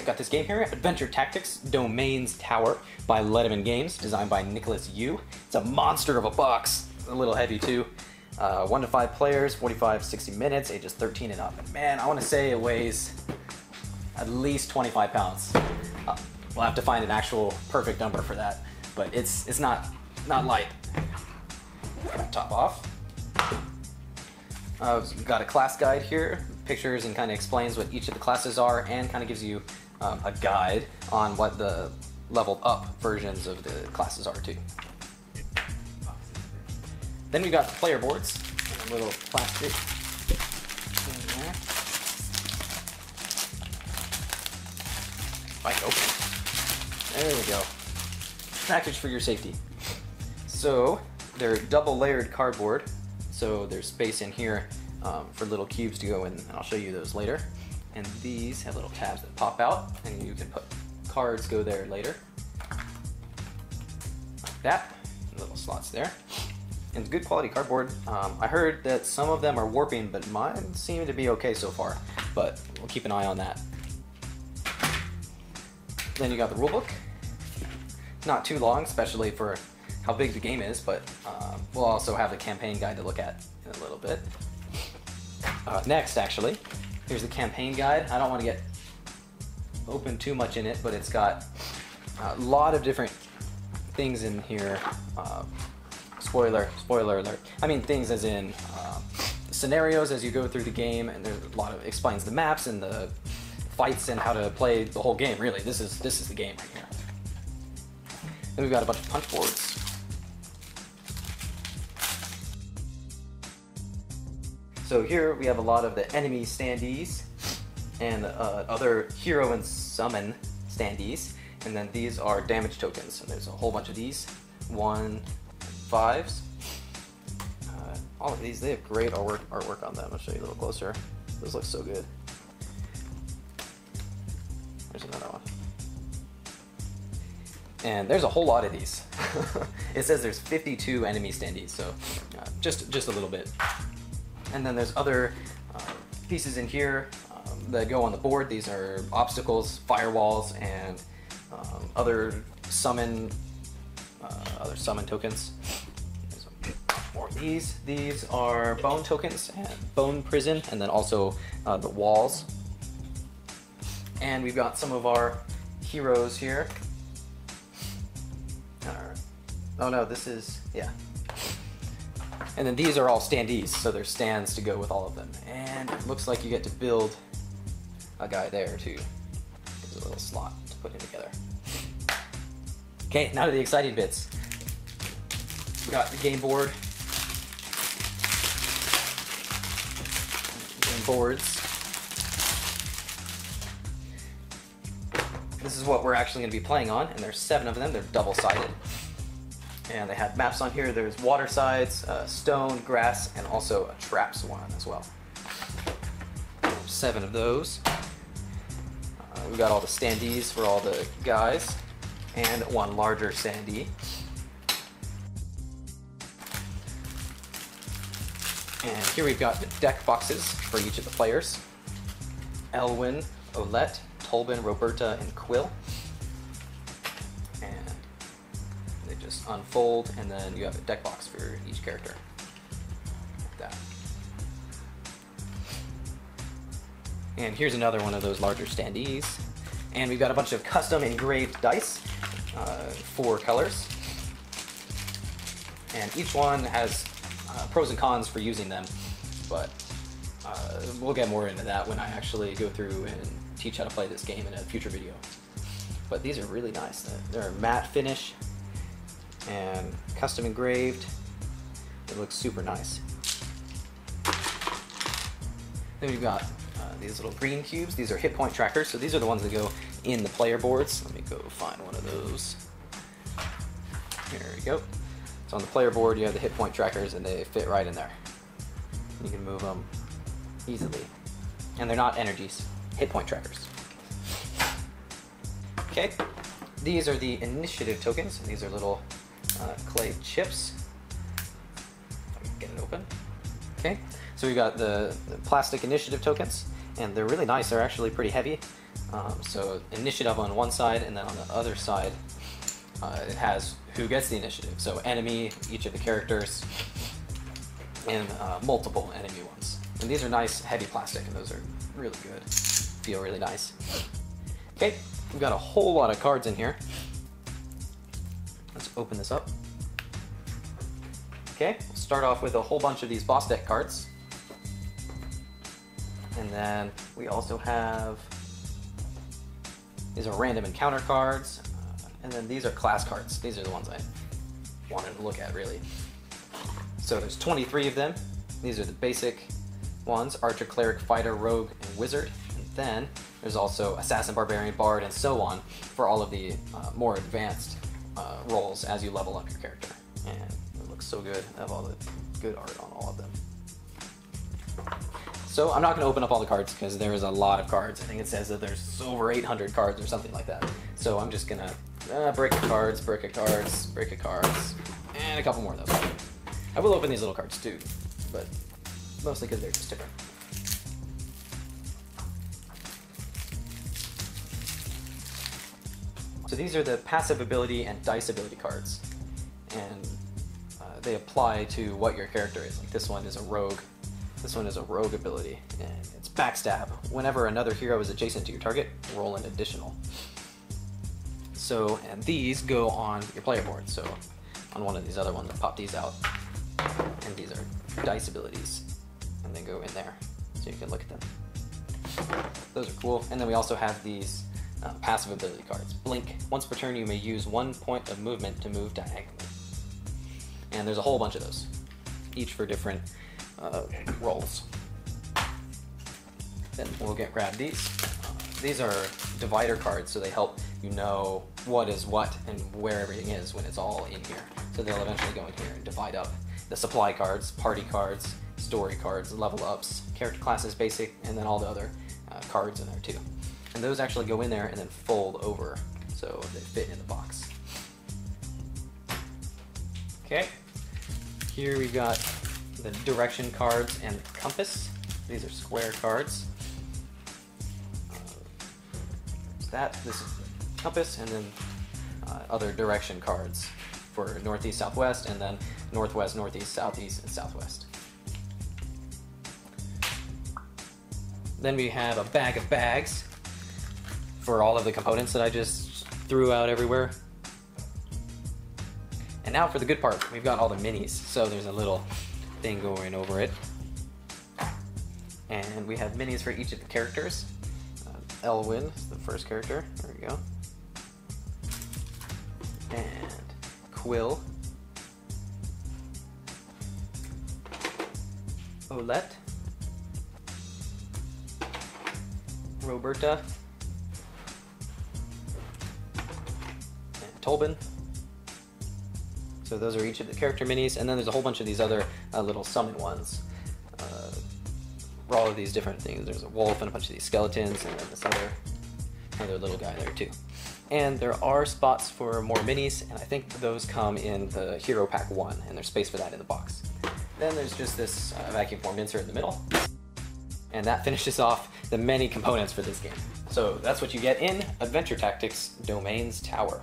got this game here, Adventure Tactics Domain's Tower by Letiman Games, designed by Nicholas Yu. It's a monster of a box, a little heavy too. 1 to 5 players, 45-60 minutes, ages 13 and up. And man, I want to say it weighs at least 25 pounds. We'll have to find an actual perfect number for that, but it's not light. Top off. We've got a class guide here, pictures and kind of explains what each of the classes are, and kind of gives you a guide on what the leveled up versions of the classes are too. Then we got the player boards, a little plastic in there. Like open. There we go. Package for your safety. So they're double layered cardboard, so there's space in here for little cubes to go in, and I'll show you those later. And these have little tabs that pop out, and you can put cards go there later. Like that. Little slots there. And it's good quality cardboard. I heard that some of them are warping, but mine seem to be okay so far, but we'll keep an eye on that. Then you got the rulebook. Not too long, especially for how big the game is, but we'll also have the campaign guide to look at in a little bit. Next, actually, here's the campaign guide. I don't want to get open too much in it, but it's got a lot of different things in here. Spoiler alert. I mean things as in scenarios as you go through the game, and there's a lot of explains the maps and the fights and how to play the whole game. Really, this is the game right here. Then we've got a bunch of punch boards. So here we have a lot of the enemy standees and other hero and summon standees, and then these are damage tokens, and there's a whole bunch of these. 1, 5s. All of these, they have great artwork on them. I'll show you a little closer. Those look so good. There's another one. And there's a whole lot of these. It says there's 52 enemy standees, so just a little bit. And then there's other pieces in here that go on the board. These are obstacles, firewalls, and other summon tokens. There's more of these. These are bone tokens and bone prison, and then also the walls. And we've got some of our heroes here. Oh no, this is, yeah. And then these are all standees, so there's stands to go with all of them. And it looks like you get to build a guy there too. There's a little slot to put it together. Okay, now to the exciting bits. We got the game board. Game boards. This is what we're actually going to be playing on, and there's 7 of them. They're double-sided. And they have maps on here. There's water sides, stone, grass, and also a traps one as well. 7 of those. We've got all the standees for all the guys, and 1 larger standee. And here we've got the deck boxes for each of the players. Elwyn, Olette, Tolbin, Roberta, and Quill. And they just unfold, and then you have a deck box for each character. Like that. And here's another one of those larger standees. And we've got a bunch of custom engraved dice, 4 colors. And each one has pros and cons for using them, but we'll get more into that when I actually go through and teach how to play this game in a future video. But these are really nice. They're matte finish and custom engraved. It looks super nice. Then we've got these little green cubes. These are hit point trackers, so these are the ones that go in the player boards. Let me go find one of those. Here we go. So on the player board, you have the hit point trackers, and they fit right in there. You can move them easily. And they're not energies, hit point trackers. Okay, these are the initiative tokens, and these are little clay chips. If I can get it open. Okay, so we got the plastic initiative tokens, and they're really nice. They're actually pretty heavy. So initiative on one side, and then on the other side, it has who gets the initiative. So enemy, each of the characters, and multiple enemy ones. And these are nice, heavy plastic, and those are really good. Feel really nice. Okay, we've got a whole lot of cards in here. Let's open this up. Okay, we'll start off with a whole bunch of these boss deck cards. And then we also have, these are random encounter cards. And then these are class cards. These are the ones I wanted to look at, really. So there's 23 of them. These are the basic ones: Archer, Cleric, Fighter, Rogue, and Wizard. And then there's also Assassin, Barbarian, Bard, and so on for all of the more advanced roles as you level up your character. And it looks so good. I have all the good art on all of them. So I'm not going to open up all the cards because there is a lot of cards. I think it says that there's over 800 cards or something like that. So I'm just going to break a cards, break a cards, break a cards, and a couple more of those. I will open these little cards too, but mostly because they're just different. So these are the passive ability and dice ability cards, and they apply to what your character is. Like this one is a rogue. This one is a rogue ability, and it's backstab. Whenever another hero is adjacent to your target, roll an additional. So, and these go on your player board. So on one of these other ones, I pop these out, and these are dice abilities, and they go in there, so you can look at them. Those are cool. And then we also have these passive ability cards. Blink. Once per turn, you may use 1 point of movement to move diagonally. And there's a whole bunch of those, each for different roles. Then we'll grab these. These are divider cards, so they help you know what is what and where everything is when it's all in here. So they'll eventually go in here and divide up the supply cards, party cards, story cards, level ups, character classes, basic, and then all the other cards in there too. And those actually go in there and then fold over, so they fit in the box. Okay, here we got the direction cards and the compass. These are square cards. This is the compass, and then other direction cards for northeast, southwest, and then northwest, northeast, southeast, and southwest. Then we have a bag of bags for all of the components that I just threw out everywhere. And now for the good part, we've got all the minis. So there's a little thing going over it. And we have minis for each of the characters. Elwyn is the first character. There we go. And Quill. Olette. Roberta. And Tolbin. So those are each of the character minis, and then there's a whole bunch of these other little summon ones. For all of these different things. There's a wolf and a bunch of these skeletons, and then this other little guy there too. And there are spots for more minis, and I think those come in the Hero Pack 1, and there's space for that in the box. Then there's just this vacuum form insert in the middle, and that finishes off the many components for this game. So that's what you get in Adventure Tactics Domianne's Tower.